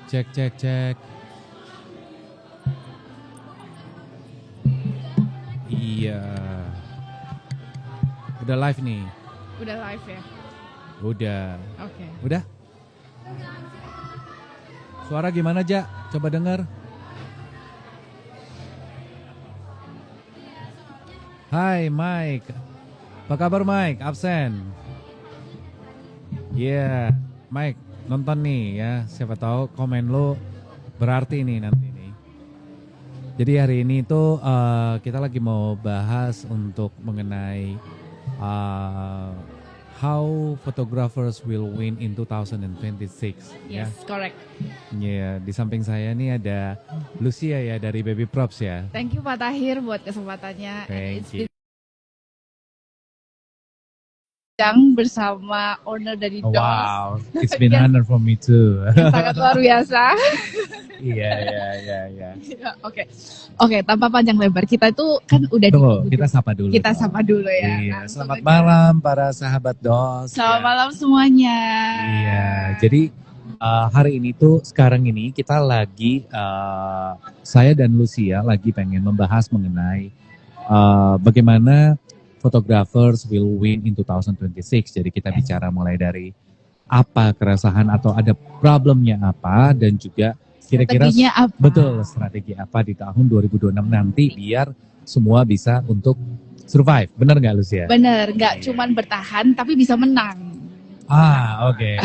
Cek, cek, cek. Iya. Udah live nih. Udah live ya? Udah. Oke. Udah? Suara gimana, Ja? Coba denger. Hai, Mike. Apa kabar, Mike? Absen. Iya, Mike, nonton nih ya. Siapa tahu komen lo berarti nih nanti nih. Jadi hari ini tuh kita lagi mau bahas untuk mengenai how photographers will win in 2026. Yes, correct. Ya, di samping saya nih ada Lucia ya dari Baby Props ya. Thank you Pak Tahir buat kesempatannya. Thank you. Yang bersama owner dari Oh, DOS. wow, it's been honor for me too. Sangat luar biasa. Iya. Oke, tanpa panjang lebar, kita itu kan udah Tunggu, kita sapa dulu. Kita sapa dulu ya. Iya, selamat malam para sahabat DOS. Selamat malam semuanya. Iya, jadi hari ini tuh sekarang ini kita lagi saya dan Lucia lagi pengen membahas mengenai bagaimana photographers will win in 2026. Jadi kita bicara mulai dari apa keresahan atau ada problemnya apa dan juga kira-kira Strateginya apa? Betul, strategi apa di tahun 2026 nanti biar semua bisa untuk survive. Benar nggak Lucia? Bener, nggak cuman bertahan tapi bisa menang. Oke.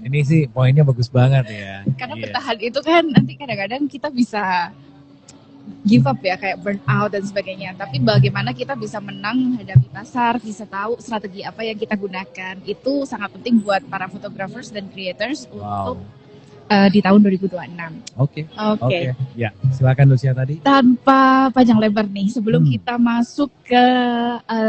Ini sih poinnya bagus banget ya. Karena Iya. bertahan itu kan nanti kadang-kadang kita bisa give up ya, kayak burn out dan sebagainya. Tapi bagaimana kita bisa menang menghadapi pasar, bisa tahu strategi apa yang kita gunakan. Itu sangat penting buat para photographers dan creators Wow. untuk di tahun 2026. Oke. Oke. Ya, silakan Lucia tadi. Tanpa panjang lebar nih, sebelum Hmm. kita masuk ke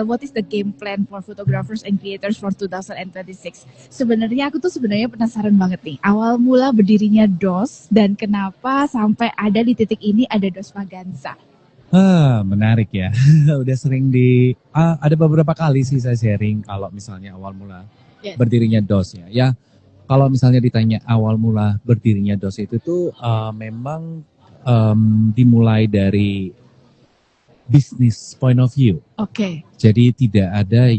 what is the game plan for photographers and creators for 2026. Sebenarnya aku tuh penasaran banget nih. Awal mula berdirinya DOS dan kenapa sampai ada di titik ini ada DOS Vaganza. Menarik ya. Udah sering ada beberapa kali sih saya sharing kalau misalnya awal mula Yes. berdirinya DOS ya. Ya, kalau misalnya ditanya awal mula berdirinya DOS itu tuh memang dimulai dari business point of view. Oke. Jadi tidak ada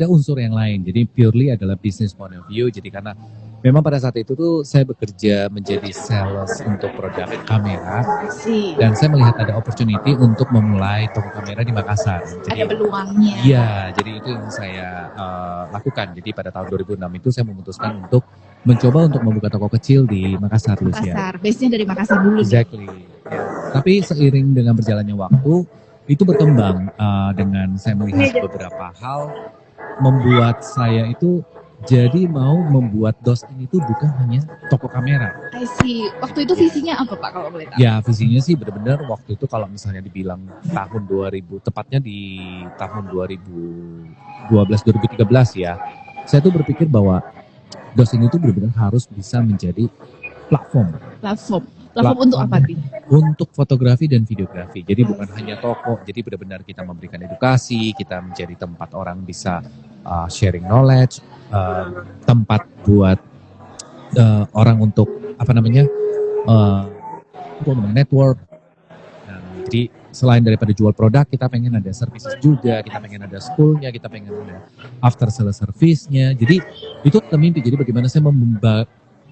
unsur yang lain. Jadi purely adalah business point of view. Jadi karena memang pada saat itu tuh saya bekerja menjadi sales untuk produk kamera Sih. dan saya melihat ada opportunity untuk memulai toko kamera di Makassar. Ada peluangnya. Iya, jadi itu yang saya lakukan. Jadi pada tahun 2006 itu saya memutuskan untuk mencoba untuk membuka toko kecil di Makassar, Lucia. Makassar. Base-nya dari Makassar dulu. nih. Exactly. Ya. Tapi seiring dengan berjalannya waktu, itu berkembang dengan saya melihat beberapa hal membuat saya itu jadi mau membuat DOS ini tuh bukan hanya toko kamera. I see. Waktu itu visinya apa Pak kalau boleh tahu? Ya visinya sih benar-benar waktu itu kalau misalnya dibilang tahun 2000, tepatnya di tahun 2012-2013 ya. Saya tuh berpikir bahwa DOS ini tuh benar-benar harus bisa menjadi platform Platform untuk apa nih? untuk fotografi dan videografi. Jadi bukan hanya toko, jadi benar-benar kita memberikan edukasi, kita menjadi tempat orang bisa sharing knowledge, tempat buat orang untuk untuk network. Nah, jadi selain daripada jual produk, kita pengen ada services juga, kita pengen ada schoolnya, kita pengen ada after sales service-nya. Jadi itu mimpi. Jadi bagaimana saya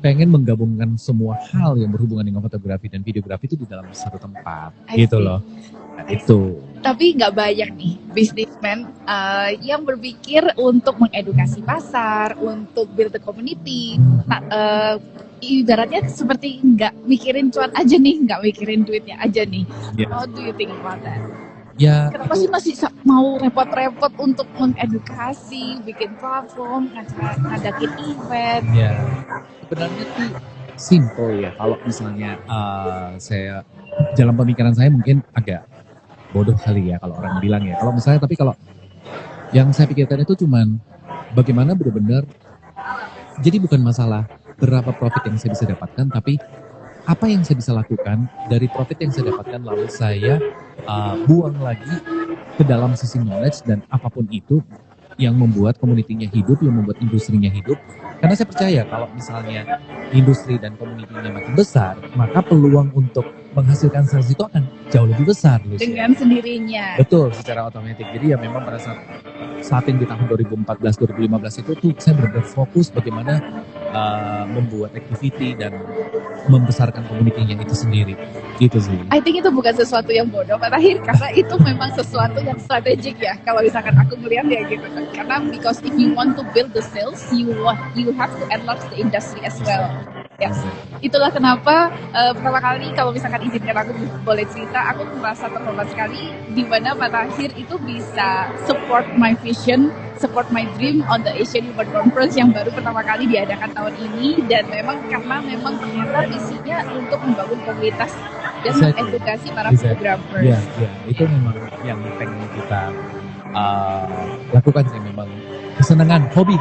pengen menggabungkan semua hal yang berhubungan dengan fotografi dan videografi itu di dalam satu tempat, I gitu see. loh. Nah, itu. Tapi nggak banyak nih businessman yang berpikir untuk mengedukasi pasar, untuk build the community. Ibaratnya seperti nggak mikirin cuan aja nih, nggak mikirin duitnya aja nih. Ya. How do you think about that? Ya, Kenapa sih masih mau repot-repot untuk mengedukasi, bikin platform, ngadakin event? ya. Sebenarnya sih simple ya. Kalau misalnya saya dalam pemikiran saya mungkin agak bodoh kali ya kalau orang bilang ya. Kalau misalnya tapi kalau yang saya pikirkan itu cuman bagaimana benar-benar. Jadi bukan masalah berapa profit yang saya bisa dapatkan, tapi apa yang saya bisa lakukan dari profit yang saya dapatkan lalu saya buang lagi ke dalam sisi knowledge dan apapun itu yang membuat komunitinya hidup, yang membuat industrinya hidup. Karena saya percaya kalau misalnya industri dan komunitinya makin besar, maka peluang untuk menghasilkan sales itu akan jauh lebih besar, Lucia. Dengan sendirinya. Betul, secara otomatis. Jadi ya memang pada saat ini di tahun 2014-2015 itu tuh saya benar-benar fokus bagaimana membuat activity dan membesarkan komunitinya itu sendiri. Gitu sih. I think itu bukan sesuatu yang bodoh Pak Tahir, karena itu memang sesuatu yang strategik ya. Kalau misalkan aku melihat ya gitu kan. Karena because if you want to build the sales, you have to enlarge the industry as well. Yes. Itulah kenapa pertama kali kalau misalkan izinkan aku boleh cerita, aku merasa terhormat sekali di mana Pak Tahir itu bisa support my vision, support my dream on the Asian Human Conference yang baru pertama kali diadakan tahun ini, dan memang karena memang ternyata visinya untuk membangun komunitas dan mengedukasi para fotografer. Iya, itu memang yang pengen kita lakukan sih, memang kesenangan, hobi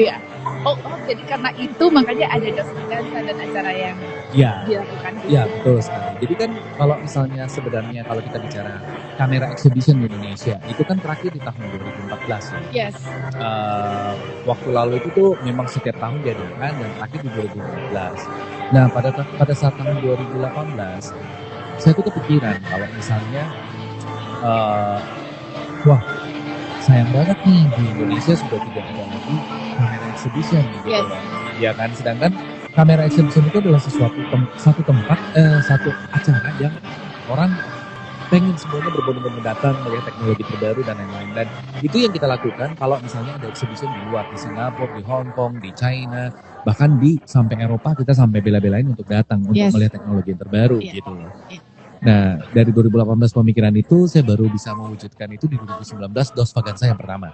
ya. Oh, jadi karena itu makanya ada dansa dan acara yang dilakukan. Iya, betul sekali. Jadi kan kalau misalnya sebenarnya kalau kita bicara kamera exhibition di Indonesia, itu kan terakhir di tahun 2014 ya. Yes. Waktu lalu itu tuh memang setiap tahun diadakan dan terakhir di 2014. Nah, pada saat tahun 2018, saya tuh kepikiran kalau misalnya wah, sayang banget nih di Indonesia sudah tidak ada lagi kamera exhibition gitu. Yes. Ya kan, sedangkan kamera exhibition itu adalah satu acara yang orang pengen semuanya berbondong-bondong datang melihat teknologi terbaru dan lain-lain. Dan itu yang kita lakukan kalau misalnya ada exhibition di luar, di Singapura, di Hong Kong, di China, bahkan sampai Eropa kita sampai bela-belain untuk datang untuk melihat teknologi yang terbaru gitu loh. Nah, dari 2018 pemikiran itu saya baru bisa mewujudkan itu di 2019 DOS Vaganza yang pertama.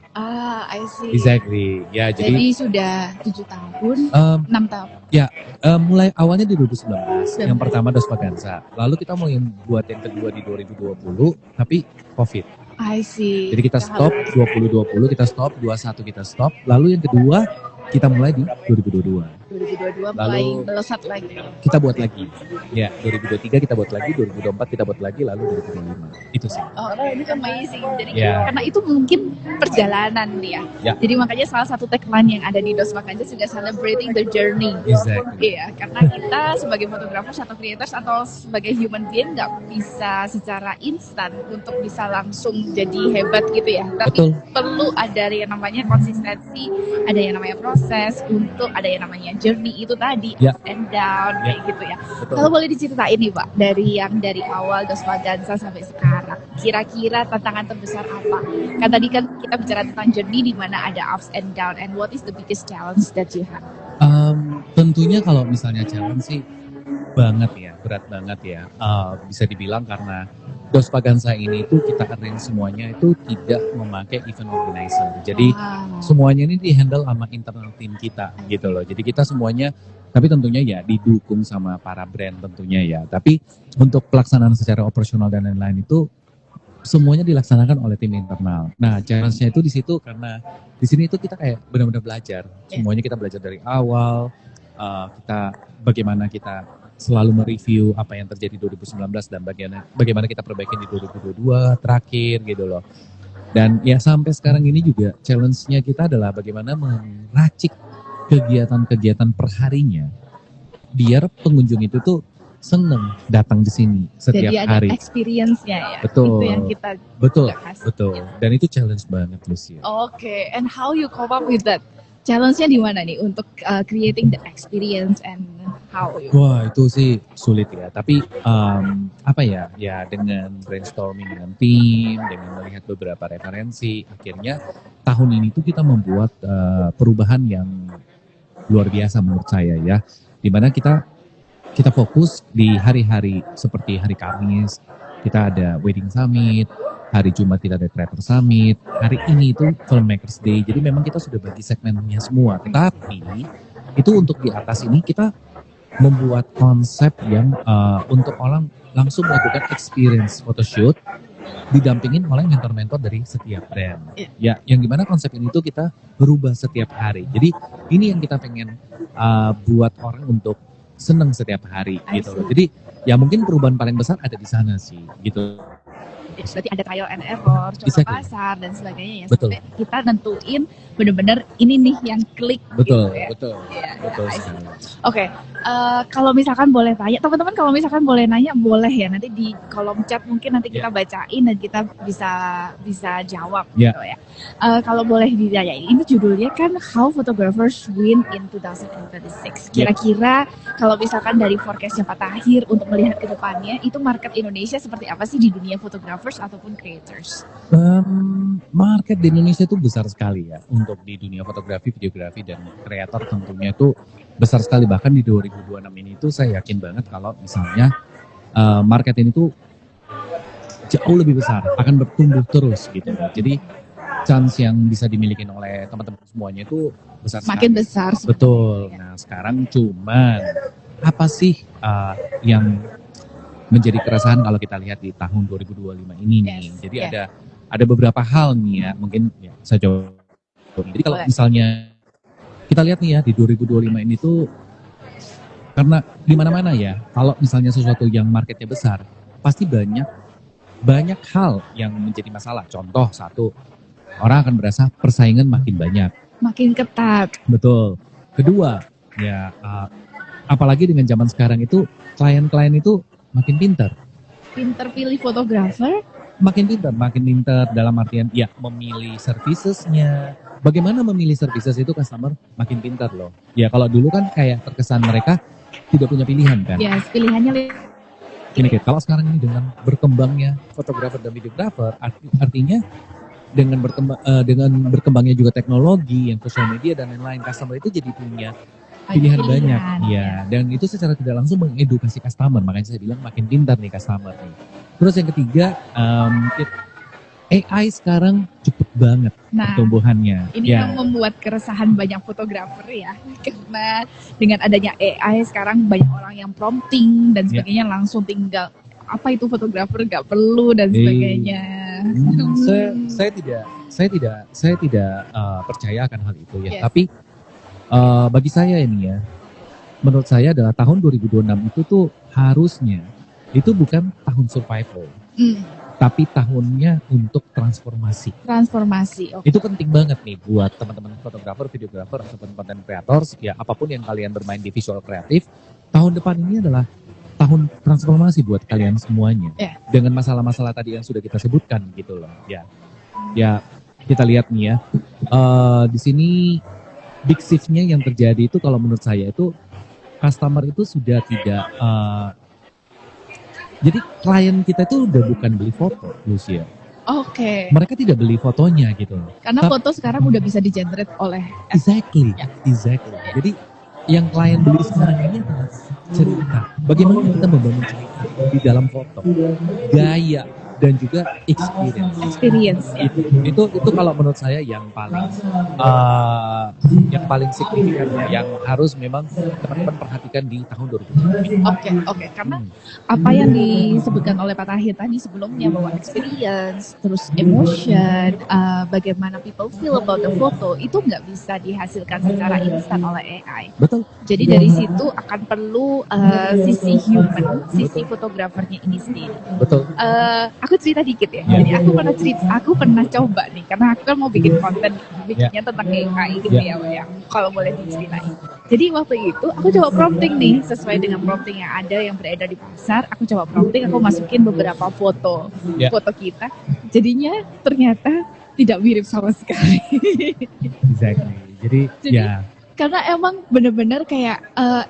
I see. Exactly. Ya, jadi sudah 7 tahun, 6 tahun. Ya, mulai awalnya di 2019, yang pertama DOS Vaganza. Lalu kita mau buat yang kedua di 2020, tapi COVID. I see. Jadi kita stop 2020, kita stop 21 kita stop. Lalu yang kedua kita mulai di 2022. 2022 mulai melesat lagi. Kita buat lagi. Ya, 2023 kita buat lagi, 2024 kita buat lagi, lalu 2025. Itu sih. Oh, ini amazing. Jadi karena itu mungkin perjalanan dia. Jadi makanya salah satu tagline yang ada di DOS Vaganza juga celebrating the journey. Exactly. Iya, karena kita sebagai fotografer atau creators atau sebagai human being nggak bisa secara instan untuk bisa langsung jadi hebat gitu ya. Tapi perlu ada yang namanya konsistensi, ada yang namanya proses, untuk ada yang namanya journey itu tadi, up and down kayak gitu ya. Kalau boleh diceritain nih Pak, dari awal DOS Vaganza sampai sekarang, kira-kira tantangan terbesar apa? Kan tadi kan kita bicara tentang journey di mana ada ups and down, and what is the biggest challenge that you have? Tentunya kalau misalnya challenge sih berat banget ya. Bisa dibilang karena DOS Vaganza ini itu kita arrange semuanya itu tidak memakai event organizer. Jadi semuanya ini di-handle sama internal tim kita gitu loh. Jadi kita semuanya, tapi tentunya ya didukung sama para brand tentunya ya. Tapi untuk pelaksanaan secara operasional dan lain-lain itu semuanya dilaksanakan oleh tim internal. Nah, challenge-nya itu di situ karena di sini itu kita kayak benar-benar belajar. Semuanya kita belajar dari awal. Bagaimana kita selalu mereview apa yang terjadi 2019 dan bagaimana kita perbaiki di 2022 terakhir gitu loh. Dan ya sampai sekarang ini juga challenge-nya kita adalah bagaimana meracik kegiatan-kegiatan perharinya biar pengunjung itu tuh seneng datang di sini setiap jadi hari. Jadi ada experience-nya ya. Betul. Itu yang kita betul. Dan itu challenge banget Lucia. Okay, and how you cope up with that? Challenge-nya di mana nih untuk creating the experience and how you? Wah, itu sih sulit ya. Tapi ya dengan brainstorming dengan tim, dengan melihat beberapa referensi, akhirnya tahun ini tuh kita membuat perubahan yang luar biasa menurut saya ya. Di mana kita fokus di hari-hari seperti hari Kamis, kita ada Wedding Summit. Hari Jumat kita ada Creator Summit, hari ini itu Filmmakers Day, jadi memang kita sudah bagi segmennya semua. Tapi itu untuk di atas ini kita membuat konsep yang untuk orang langsung melakukan experience photoshoot didampingin oleh mentor-mentor dari setiap brand. Ya, yang dimana konsep ini tuh kita berubah setiap hari. Jadi ini yang kita pengen buat orang untuk seneng setiap hari gitu loh. Jadi ya mungkin perubahan paling besar ada di sana sih gitu. Berarti ada trial and error, coba Exactly. pasar dan sebagainya ya. Betul. Sampai kita nentuin bener-bener ini nih yang klik Betul, gitu ya. betul, Iya, betul I see. sekali. Oke, kalau misalkan boleh tanya, teman-teman kalau misalkan boleh nanya boleh ya, nanti di kolom chat mungkin nanti kita bacain dan kita bisa jawab Yeah. gitu ya. Kalau boleh ditanyain, ini judulnya kan How Photographers Win in 2026. Kira-kira kalau misalkan dari forecastnya Pak Tahir untuk melihat ke depannya, itu market Indonesia seperti apa sih di dunia photographers ataupun creators? Market di Indonesia itu besar sekali ya untuk di dunia fotografi, videografi dan kreator tentunya itu besar sekali. Bahkan di 2026 ini itu saya yakin banget kalau misalnya market ini tuh jauh lebih besar, akan bertumbuh terus gitu. Jadi chance yang bisa dimiliki oleh teman-teman semuanya itu besar Makin sekali. besar. Betul. Nah sekarang cuman apa sih yang menjadi keresahan kalau kita lihat di tahun 2025 ini nih. Yes, Jadi yeah. ada beberapa hal nih ya, mungkin ya, saya coba. Jadi kalau Boleh. misalnya kita lihat nih ya di 2025 ini tuh karena di mana-mana ya, kalau misalnya sesuatu yang marketnya besar, pasti banyak hal yang menjadi masalah. Contoh satu, orang akan berasa persaingan makin banyak. Makin ketat. Betul. Kedua, ya apalagi dengan zaman sekarang itu klien-klien itu makin pintar. Pinter pilih fotografer. Makin pintar dalam artian ya memilih servicesnya. Bagaimana memilih services itu customer makin pintar loh. Ya kalau dulu kan kayak terkesan mereka tidak punya pilihan kan. Yes, pilihannya Ini kalau sekarang ini dengan berkembangnya fotografer dan videografer, artinya dengan berkembangnya juga teknologi, yang sosial media dan lain-lain, customer itu jadi punya pilihan banyak. Ya, dan itu secara tidak langsung mengedukasi customer. Makanya saya bilang makin pintar nih customer nih. Terus yang ketiga, AI sekarang cepet banget pertumbuhannya. Ini yang membuat keresahan banyak fotografer ya, karena dengan adanya AI sekarang banyak orang yang prompting dan sebagainya langsung tinggal apa itu fotografer nggak perlu dan sebagainya. Saya tidak percaya akan hal itu ya. Yes. Tapi bagi saya ini ya, menurut saya adalah tahun 2026 itu tuh harusnya itu bukan tahun survival. Tapi tahunnya untuk transformasi. Okay. Itu penting banget nih buat teman-teman fotografer, videografer, ataupun content creators, ya apapun yang kalian bermain di visual kreatif, tahun depan ini adalah tahun transformasi buat kalian semuanya. Dengan masalah-masalah tadi yang sudah kita sebutkan gitu loh. Ya kita lihat nih ya, di sini big shift-nya yang terjadi itu kalau menurut saya itu customer itu sudah tidak jadi klien kita itu udah bukan beli foto, Lucia. Oke. Mereka tidak beli fotonya gitu. Karena foto sekarang udah bisa di-generate oleh Exactly. Jadi yang klien beli sekarang ini adalah cerita. Bagaimana kita membangun cerita di dalam foto, gaya dan juga experience. Itu kalau menurut saya yang paling signifikan, yang harus memang teman-teman perhatikan di tahun 2020. Oke. Karena apa yang disebutkan oleh Pak Tahir tadi sebelumnya bahwa experience, terus emotion, bagaimana people feel about the photo itu nggak bisa dihasilkan secara instan oleh AI. Betul. Jadi dari situ akan perlu sisi human, sisi fotografernya ini sendiri. Betul. Aku cerita dikit ya. Jadi aku pernah coba nih, karena aku kan mau bikin konten bikinnya tentang AI gitu ya, kalau boleh diceritain. Jadi waktu itu aku coba prompting nih, sesuai dengan prompting yang ada yang beredar di pasar. Aku coba prompting, aku masukin beberapa foto kita. Jadinya ternyata tidak mirip sama sekali. Exactly. Jadi ya. Karena emang benar-benar kayak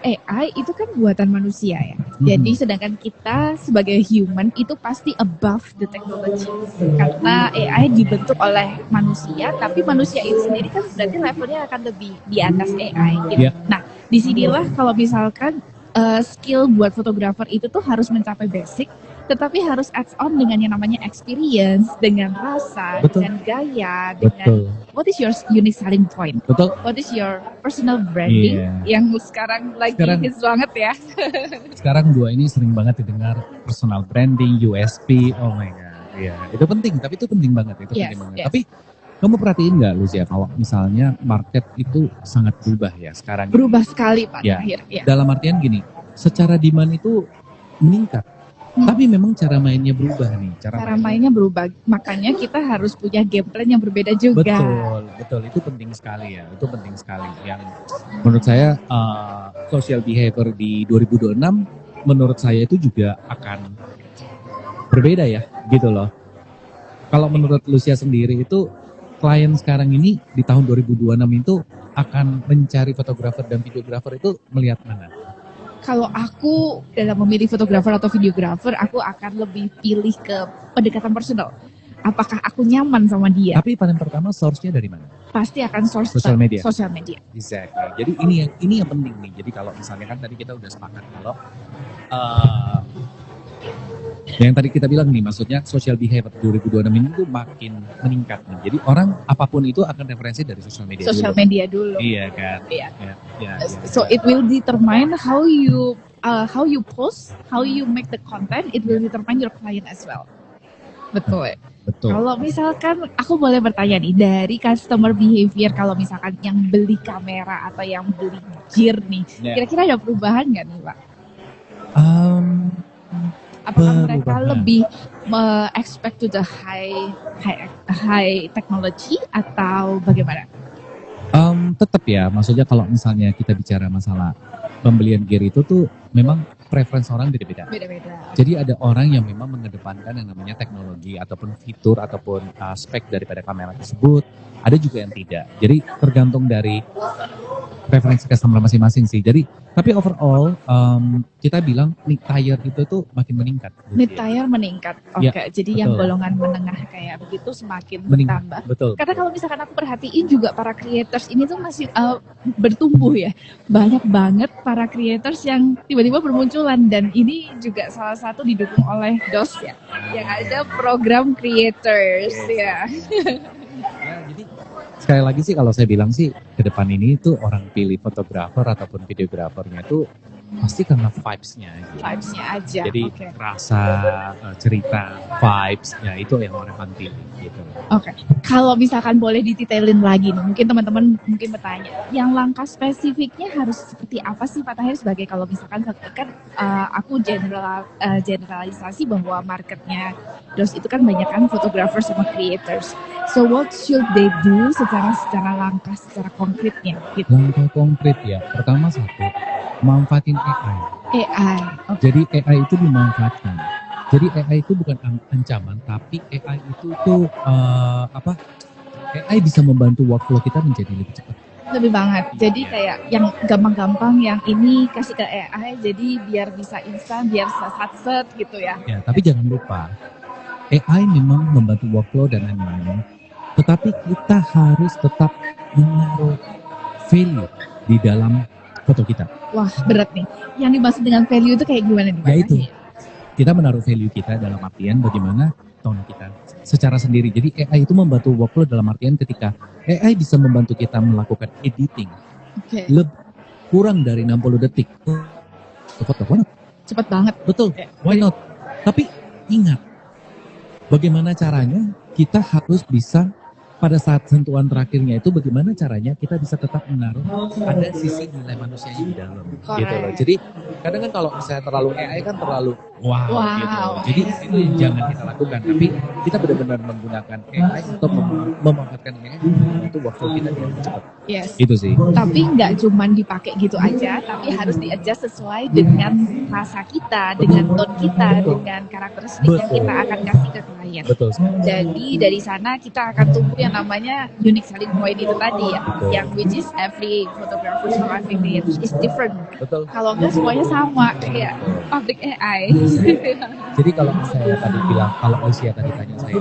AI itu kan buatan manusia ya. Jadi sedangkan kita sebagai human itu pasti above the technology. Karena AI dibentuk oleh manusia, tapi manusia itu sendiri kan berarti levelnya akan lebih di atas AI gitu. Nah, disinilah kalau misalkan skill buat fotografer itu tuh harus mencapai basic, tetapi harus adds on dengan yang namanya experience, dengan rasa, dengan gaya, dengan what is your unique selling point, what is your personal branding yang sekarang lagi hits banget ya. Sekarang dua ini sering banget didengar, personal branding, USP, oh my god, itu penting, tapi itu penting banget, penting banget. Tapi kamu perhatiin nggak, Lucia, kalau misalnya market itu sangat berubah ya sekarang? Berubah sekali Pak Tahir. Dalam artian gini, secara demand itu meningkat. Tapi memang cara mainnya berubah nih. Cara mainnya berubah, makanya kita harus punya game plan yang berbeda juga. Betul, itu penting sekali ya. Itu penting sekali. Yang menurut saya social behavior di 2026 menurut saya itu juga akan berbeda ya, gitu loh. Kalau menurut Lucia sendiri itu klien sekarang ini di tahun 2026 itu akan mencari fotografer dan videografer itu melihat mana? Kalau aku dalam memilih fotografer atau videografer, aku akan lebih pilih ke pendekatan personal. Apakah aku nyaman sama dia? Tapi paling pertama source-nya dari mana? Pasti akan source Social media. Social media. Exactly. Jadi ini yang penting nih. Jadi kalau misalnya kan tadi kita udah sepakat kalau yang tadi kita bilang nih, maksudnya social behavior 2026 ini tuh makin meningkat nih. Jadi orang apapun itu akan referensi dari social media. Social media dulu. Iya kan. Iya. Ya. So it will determine how you post, how you make the content. It will determine your client as well. Betul. Kalau misalkan aku boleh bertanya nih, dari customer behavior, kalau misalkan yang beli kamera atau yang beli gear nih, kira-kira ada perubahan nggak nih, Pak? Apakah mereka lebih expect to the high technology atau bagaimana? Tetap ya, maksudnya kalau misalnya kita bicara masalah pembelian gear itu tuh memang preference orang beda-beda. Jadi ada orang yang memang mengedepankan yang namanya teknologi ataupun fitur ataupun spek daripada kamera tersebut. Ada juga yang tidak. Jadi tergantung dari preferensi customer masing-masing sih. Jadi tapi overall kita bilang mid tier itu tuh makin meningkat. Mid tier meningkat. Oke, ya, jadi betul. Yang golongan menengah kayak begitu semakin bertambah. Betul. Karena kalau misalkan aku perhatiin juga para creators ini tuh masih bertumbuh ya. Banyak banget para creators yang tiba-tiba bermunculan dan ini juga salah satu didukung oleh DOS ya. Yang ada program creators ya. Ya, jadi sekali lagi sih kalau saya bilang sih ke depan ini tuh orang pilih fotografer ataupun videografernya tuh pasti karena vibes-nya gitu. Vibes-nya aja. Jadi rasa, cerita, vibes-nya itu yang orang pilih gitu. Oke. Kalau misalkan boleh dititailin lagi nih, mungkin teman-teman mungkin bertanya, yang langkah spesifiknya harus seperti apa sih Pak Tahir sebagai kalau misalkan kan aku generalisasi bahwa marketnya DOS itu kan banyak kan fotografer sama creators. So what should they do secara langkah, secara konkretnya gitu? Langkah konkret ya, pertama satu, manfaatin AI. Okay. Jadi AI itu dimanfaatkan. Jadi AI itu bukan ancaman, tapi AI itu tuh AI bisa membantu workflow kita menjadi lebih cepat. Lebih banget. Jadi kayak yang gampang-gampang, yang ini kasih ke AI, jadi biar bisa instan, biar set gitu ya. Ya, tapi jangan lupa, AI memang membantu workflow dan lain-lain. Tetapi kita harus tetap menaruh value di dalam foto kita. Wah, berat nih. Yang dimaksud dengan value itu kayak gimana nih? Yaitu, kita menaruh value kita dalam artian bagaimana tone kita secara sendiri. Jadi AI itu membantu workflow dalam artian ketika AI bisa membantu kita melakukan editing. Kurang dari 60 detik. Foto, why not? Cepat banget. Betul, why not? Tapi ingat, bagaimana caranya kita harus bisa pada saat sentuhan terakhirnya itu bagaimana caranya kita bisa tetap menaruh ada sisi nilai manusianya di dalam gitu loh. Jadi kadang kan kalau misalnya terlalu AI kan terlalu wow. Gitu. Jadi itu yang jangan kita lakukan, tapi kita benar-benar menggunakan AI untuk memanfaatkan AI untuk workflow kita yang lebih cepat. Yes. Itu sih. Tapi nggak cuma dipakai gitu aja, tapi harus di-adjust sesuai dengan rasa kita, dengan tone kita, dengan karakteristik yang kita akan kasih ke klien. Betul. Jadi dari sana kita akan tumbuh yang namanya unique selling point itu tadi ya, yang which is every photographer or every creator is different. Betul. Kalau nggak semuanya sama kayak public AI. Jadi kalau saya tadi bilang, kalau Lucia tadi tanya saya,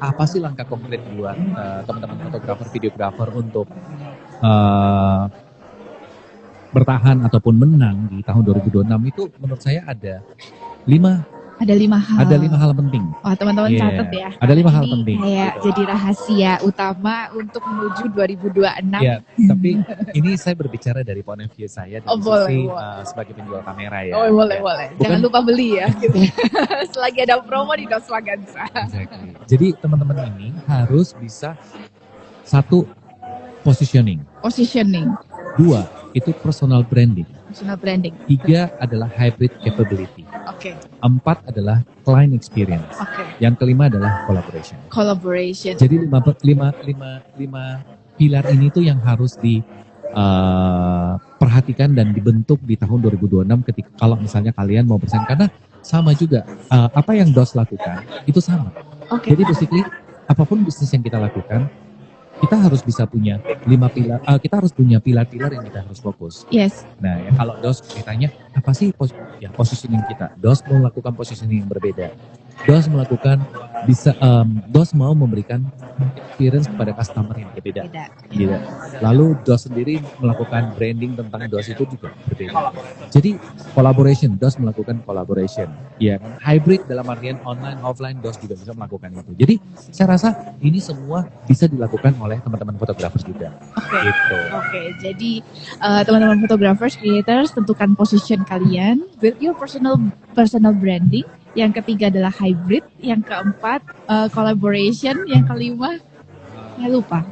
apa sih langkah konkret buat teman-teman fotografer, videografer untuk bertahan ataupun menang di tahun 2026 itu menurut saya ada 5 hal. Ada 5 hal penting. Wah, teman-teman catat ya. Ada 5 hal penting. Kayak gitu. Jadi rahasia utama untuk menuju 2026. Ya, tapi ini saya berbicara dari point of view saya dari sisi sebagai penjual kamera ya. Oh, boleh. Jangan lupa beli ya. Selagi ada promo di DOS Laganza. Exactly. Jadi teman-teman ini harus bisa satu positioning. 2 itu personal branding. 3 adalah hybrid capability. Oke. 4 adalah client experience. Oke. Yang kelima adalah collaboration. Collaboration. Jadi lima pilar ini tuh yang harus perhatikan dan dibentuk di tahun 2026 ketika kalau misalnya kalian mau bersaing, karena sama juga apa yang DOS lakukan itu sama. Oke. Jadi basically apapun bisnis yang kita lakukan, kita harus bisa punya 5 pilar, kita harus punya pilar-pilar yang kita harus fokus. Yes. Nah, ya kalau DOS ditanya apa sih positioning kita? DOS mau melakukan positioning yang berbeda. DOS melakukan DOS mau memberikan experience kepada customer yang berbeda. Gitu. Lalu DOS sendiri melakukan branding tentang DOS itu juga berbeda. Jadi collaboration, DOS melakukan collaboration. Ya kan? Hybrid dalam artian online, offline, DOS juga bisa melakukan itu. Jadi saya rasa ini semua bisa dilakukan oleh teman-teman fotografer juga. Oke. Gitu. Oke, jadi teman-teman photographers, creators, tentukan position kalian, build your personal branding. Yang ketiga adalah hybrid, yang keempat collaboration, yang kelima saya lupa.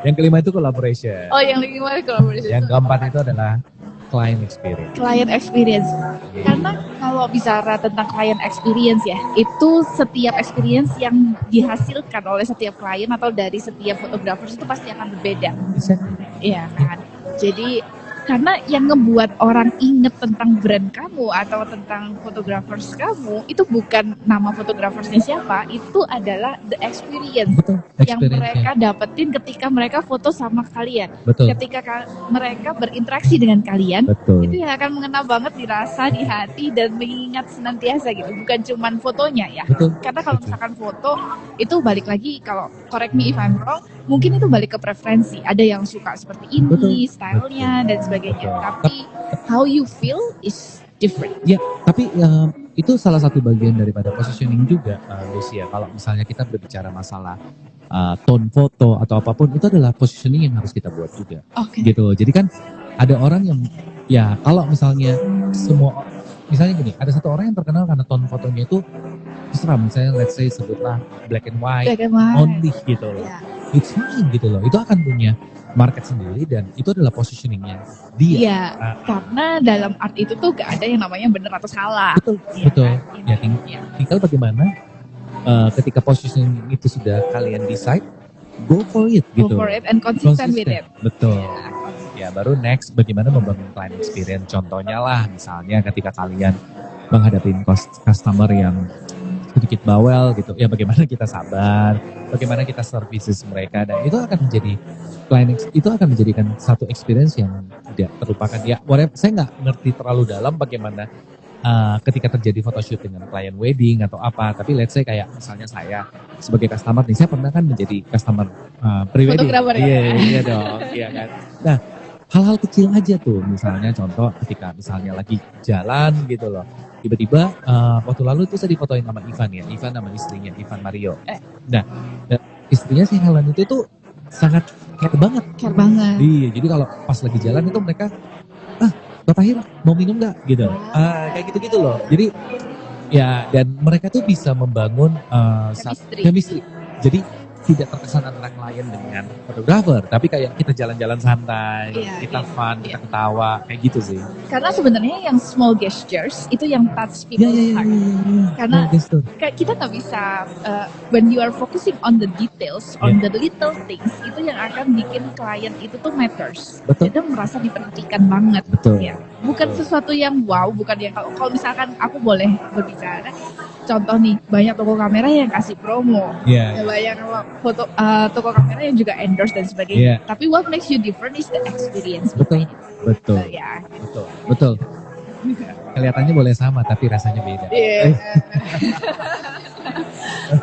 Yang kelima itu collaboration. Oh, yang kelima collaboration. Yang keempat itu adalah client experience. Client experience. Karena kalau bicara tentang client experience ya, itu setiap experience yang dihasilkan oleh setiap klien atau dari setiap fotografer itu pasti akan berbeda. Iya kan. Jadi karena yang ngebuat orang inget tentang brand kamu atau tentang photographers kamu itu bukan nama fotografersnya siapa, itu adalah the experience. Betul, yang mereka dapetin ketika mereka foto sama kalian. Betul. Ketika mereka berinteraksi dengan kalian, betul. Itu yang akan mengena banget di rasa, di hati, dan mengingat senantiasa gitu. Bukan cuman fotonya ya. Betul. Karena kalau misalkan foto itu balik lagi, kalau correct me if I'm wrong, mungkin itu balik ke preferensi. Ada yang suka seperti ini, Betul. stylenya dan sebagainya. Betul. Tapi how you feel is different. Ya, tapi itu salah satu bagian daripada positioning juga, Lucia. Kalau misalnya kita berbicara masalah tone foto atau apapun, itu adalah positioning yang harus kita buat juga. Oke. Gitu. Jadi kan ada orang yang, ya kalau misalnya misalnya gini, ada satu orang yang terkenal karena tone fotonya itu terserah, misalnya let's say sebutlah black and white, only gitu loh. Yeah. It's fine gitu loh. Itu akan punya market sendiri dan itu adalah positioningnya dia. Iya, karena dalam art itu tuh gak ada yang namanya benar atau salah. Betul, Ya, betul. kan? Ya, tinggal bagaimana ketika positioning itu sudah kalian decide, go for it gitu. Go for it and consistent with it. Betul. Ya, baru next bagaimana membangun client experience. Contohnya lah, misalnya ketika kalian menghadapi customer yang sedikit bawel gitu, ya bagaimana kita sabar, bagaimana kita services mereka, dan itu akan menjadi itu akan menjadikan satu experience yang tidak terlupakan. Ya, saya nggak ngerti terlalu dalam bagaimana ketika terjadi photoshoot dengan klien wedding atau apa, tapi let's say kayak misalnya saya sebagai customer nih, saya pernah kan menjadi customer pre-wedding. Fotografer ya? Iya dong, iya kan. Nah, hal-hal kecil aja tuh, misalnya contoh ketika misalnya lagi jalan gitu loh, tiba-tiba waktu lalu itu saya difotoin sama Ivan ya, Ivan sama istrinya, Ivan Mario. Nah, istrinya si Helen itu tuh sangat care banget. Iya, jadi kalau pas lagi jalan itu mereka, Bapak Hira mau minum nggak gitu, kayak gitu-gitu loh. Jadi ya, dan mereka tuh bisa membangun chemistry. Jadi tidak terkesan antara klien dengan fotografer, tapi kayak kita jalan-jalan santai, kita fun, kita ketawa, kayak gitu sih. Karena sebenarnya yang small gestures itu yang touch people's heart. Karena kita nggak bisa, when you are focusing on the details, on the little things, itu yang akan bikin klien itu tuh matters. Betul. Dia merasa diperhatikan banget. Betul. Ya. Bukan sesuatu yang wow, bukan yang kalau misalkan aku boleh berbicara, contoh nih, banyak toko kamera yang kasih promo, banyak toko kamera yang juga endorse dan sebagainya. Tapi what makes you different is the experience. Betul. Ya. Betul. Kelihatannya boleh sama, tapi rasanya beda.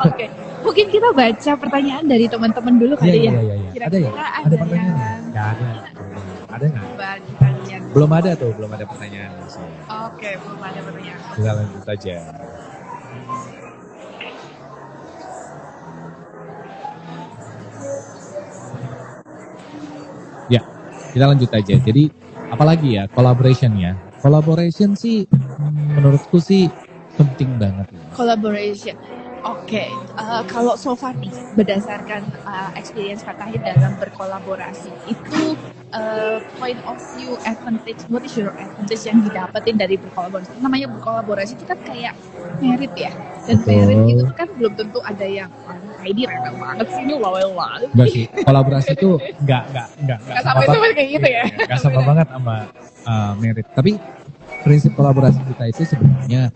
Oke, mungkin kita baca pertanyaan dari teman-teman dulu kali ya. Kira-kira ada pertanyaan? Nggak ada. Ada nggak? Belum ada pertanyaan. Oke, belum ada pertanyaan. Kita lanjut aja. Ya, kita lanjut aja. Jadi, apalagi ya, collaboration ya. Collaboration sih, menurutku sih penting banget. Collaboration. Oke, kalau so far nih, berdasarkan experience Pak Tahir dalam berkolaborasi, itu point of view advantage, what is your advantage yang didapetin dari berkolaborasi? Namanya berkolaborasi itu kan kayak merit ya, dan Betul. merit itu kan belum tentu ada yang ini rebel banget sih, ini lawel banget. Enggak sih, kolaborasi itu enggak Nggak sampai itu kayak gitu ya. Enggak sama banget sama merit. Tapi prinsip kolaborasi kita itu sebenarnya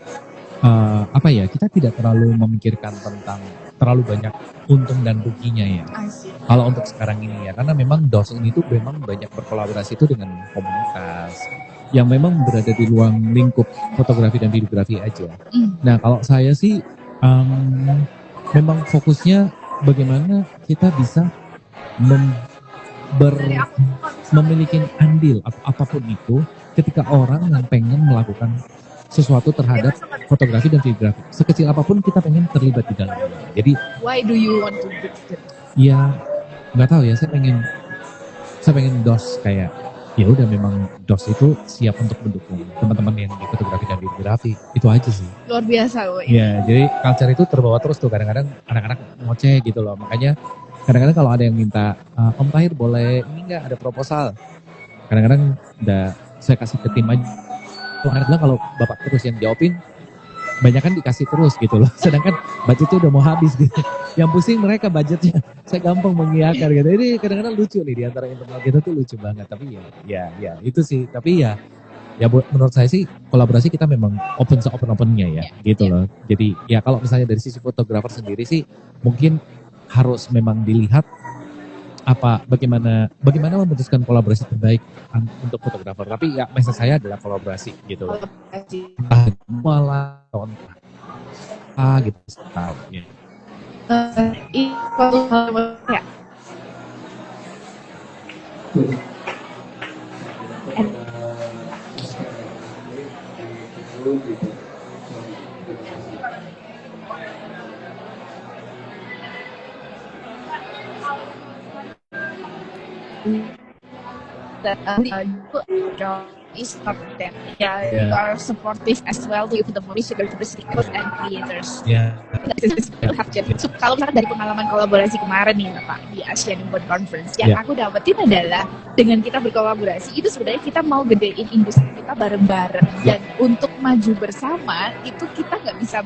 apa ya, kita tidak terlalu memikirkan tentang terlalu banyak untung dan ruginya ya. I see. Kalau untuk sekarang ini ya, karena memang DOS ini tuh memang banyak berkolaborasi itu dengan komunitas yang memang berada di ruang lingkup fotografi dan videografi aja. Nah kalau saya sih memang fokusnya bagaimana kita bisa memiliki andil apapun itu ketika orang yang pengen melakukan sesuatu terhadap fotografi dan videografi. Sekecil apapun kita pengen terlibat di dalamnya. Jadi Why do you want to do it? ya nggak tahu ya, saya pengen DOS kayak ya udah memang DOS itu siap untuk mendukung teman-teman yang di fotografi dan videografi. Itu aja sih. Luar biasa loh. Ya, jadi culture itu terbawa terus tuh, kadang-kadang anak-anak ngoceh gitu loh. Makanya kadang-kadang kalau ada yang minta, Om Tahir boleh ini nggak ada proposal. Kadang-kadang udah saya kasih ke tim aja. Kadang-kadang kalau Bapak terus yang jawabin, banyak kan dikasih terus gitu loh. Sedangkan budgetnya udah mau habis gitu. Yang pusing mereka budgetnya. Saya gampang mengiyakan gitu. Ini kadang-kadang lucu nih di antara internal kita tuh lucu banget. Tapi ya itu sih. Tapi ya menurut saya sih kolaborasi kita memang open-opennya ya gitu loh. Jadi ya kalau misalnya dari sisi fotografer sendiri sih mungkin harus memang dilihat bagaimana memutuskan kolaborasi terbaik untuk fotografer. Tapi ya message saya adalah kolaborasi gitu loh. Malah gitu tahu ya. Ya. That job is not that. Yeah, you are supportive as well to the creators and creators. Ya. So, kalau misalkan dari pengalaman kolaborasi kemarin nih Pak di Asian Inbound Conference, yang aku dapetin adalah dengan kita berkolaborasi itu sebenarnya kita mau gedein industri kita bareng-bareng dan untuk maju bersama itu kita nggak bisa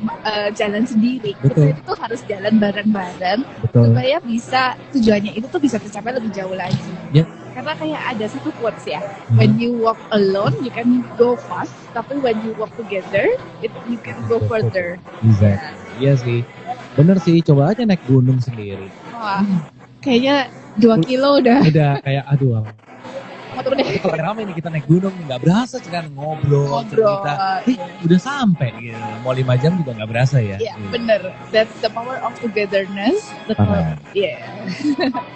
jalan sendiri. Betul. Kita itu harus jalan bareng-bareng supaya bisa tujuannya itu tuh bisa tercapai lebih jauh lagi. Karena kayak ada satu quotes ya, when you walk alone you can go fast, tapi when you walk together you can go further. Exactly. Iya sih, bener sih. Coba aja naik gunung sendiri. Wah, kayaknya 2 kilo udah Kayak aduh. mau turun deh. Kalau ramai nih kita naik gunung nggak berasa kan ngobrol cerita. Udah sampai gitu. Mau 5 jam juga nggak berasa ya. Iya, bener. That's the power of togetherness.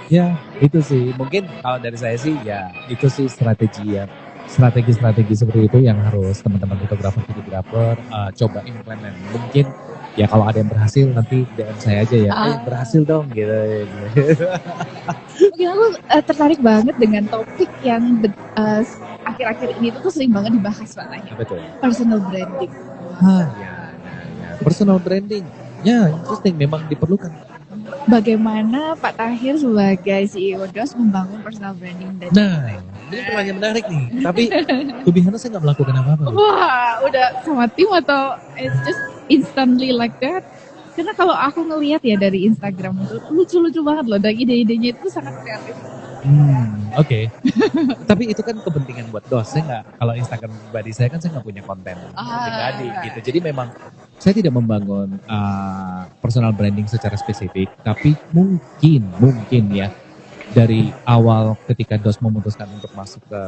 Ya, itu sih. Mungkin kalau dari saya sih ya itu sih strategi seperti itu yang harus teman-teman fotografer coba implement. Mungkin ya kalau ada yang berhasil nanti DM saya aja ya. Berhasil dong gitu. Mungkin aku tertarik banget dengan topik yang akhir-akhir ini tuh sering banget dibahas Pak Tahir. Betul. Personal branding. Ya. Personal branding. Ya, interesting, memang diperlukan. Bagaimana Pak Tahir sebagai CEO DOS membangun personal branding dan ini pertanyaan menarik nih. Tapi to be honest saya nggak melakukan apa-apa. Wah, udah sama tim atau it's just instantly like that? Karena kalau aku ngelihat ya dari Instagram itu lucu-lucu banget loh, dan ide-idenya itu sangat kreatif. Oke. Tapi itu kan kepentingan buat DOS. Saya nggak, kalau Instagram pribadi saya kan saya nggak punya konten pribadi gitu. Jadi memang saya tidak membangun personal branding secara spesifik. Tapi mungkin ya dari awal ketika DOS memutuskan untuk masuk ke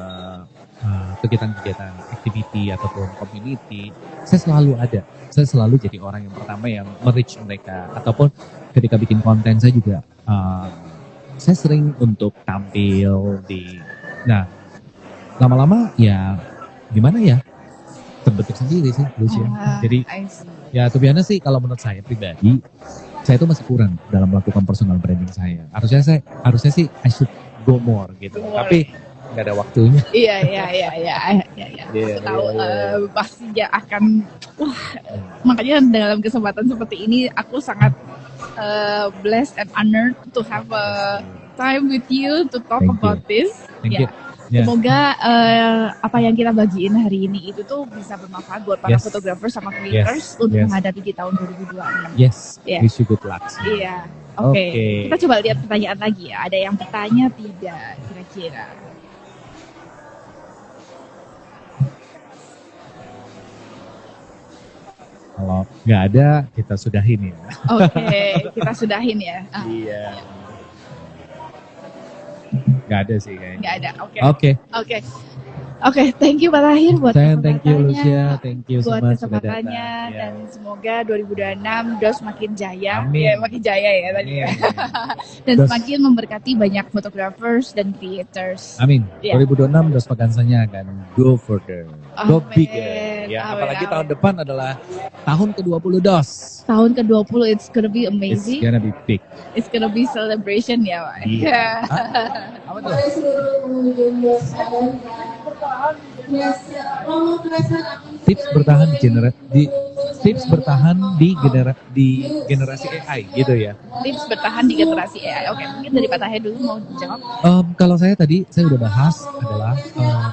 kegiatan-kegiatan activity ataupun community, saya selalu ada. Saya selalu jadi orang yang pertama yang merich mereka. Ataupun ketika bikin konten saya juga saya sering untuk tampil nah lama-lama ya gimana ya terbentuk sendiri sih Lucia. Jadi ya to be honest sih kalau menurut saya pribadi saya itu masih kurang dalam melakukan personal branding saya. Harusnya sih I should go more gitu. Tapi nggak ada waktunya. Iya. Iya, Aku tahu iya, iya. pastinya akan, wah, makanya dalam kesempatan seperti ini aku sangat blessed and honored to have a time with you to talk Thank you. about this. Thank Ya. you. Ya. Semoga apa yang kita bagiin hari ini itu tuh bisa bermanfaat buat para Yes. fotografer sama creators Yes. untuk Yes. menghadapi di tahun 2026. Yes, Iya. wish you good luck. Iya. Oke. Oke. Kita coba lihat pertanyaan lagi ya. Ada yang bertanya tidak kira-kira? Kalau nggak ada, kita sudahin ya. Oke, kita sudahin ya. Iya. Nggak ada sih kayaknya. Nggak ada. Oke. Oke. Oke, thank you Pak Tahir buat Sayang, thank you kesempatannya. Lucia, thank you so Buat much sudah datang. kesempatannya Ya. dan semoga 2026 DOS makin jaya. Amin. Ya, makin jaya ya tadi ya. Dan DOS. semakin memberkati banyak photographers dan creators. Amin. Ya. 2026 DOS Pagansanya akan go further, go Amin. bigger. Ya, Amin, apalagi amin. tahun depan adalah tahun ke-20 DOS. Tahun ke-20 it's gonna be It's amazing. gonna be big. It's gonna be celebration ya, Pak. Iya. Apa tuh? Oleh seluruh pengunjung DOS sekalian Tips bertahan di generasi AI gitu ya. Tips bertahan di generasi AI. Oke, mungkin dari Pak Tahir dulu mau jawab. Kalau saya udah bahas adalah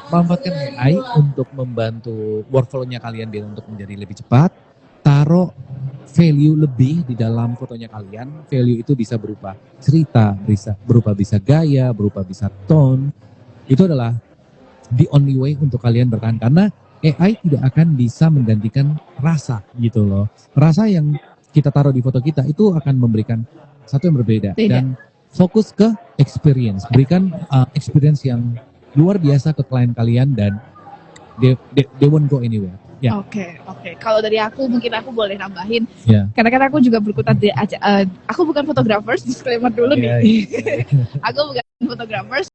manfaatkan AI untuk membantu workflow-nya kalian biar untuk menjadi lebih cepat. Taruh value lebih di dalam fotonya kalian. Value itu bisa berupa cerita, bisa gaya, berupa bisa tone. Itu adalah the only way untuk kalian bertahan, karena AI tidak akan bisa menggantikan rasa gitu loh. Rasa yang kita taruh di foto kita itu akan memberikan satu yang berbeda. Beda. Dan fokus ke experience, berikan experience yang luar biasa ke klien kalian dan they won't go anywhere. Ya. Oke. Kalau dari aku mungkin aku boleh nambahin. Ya. Karena kan aku juga berkutat di aku bukan fotografer, disclaimer dulu Iya, nih. iya. Aku bukan fotografer,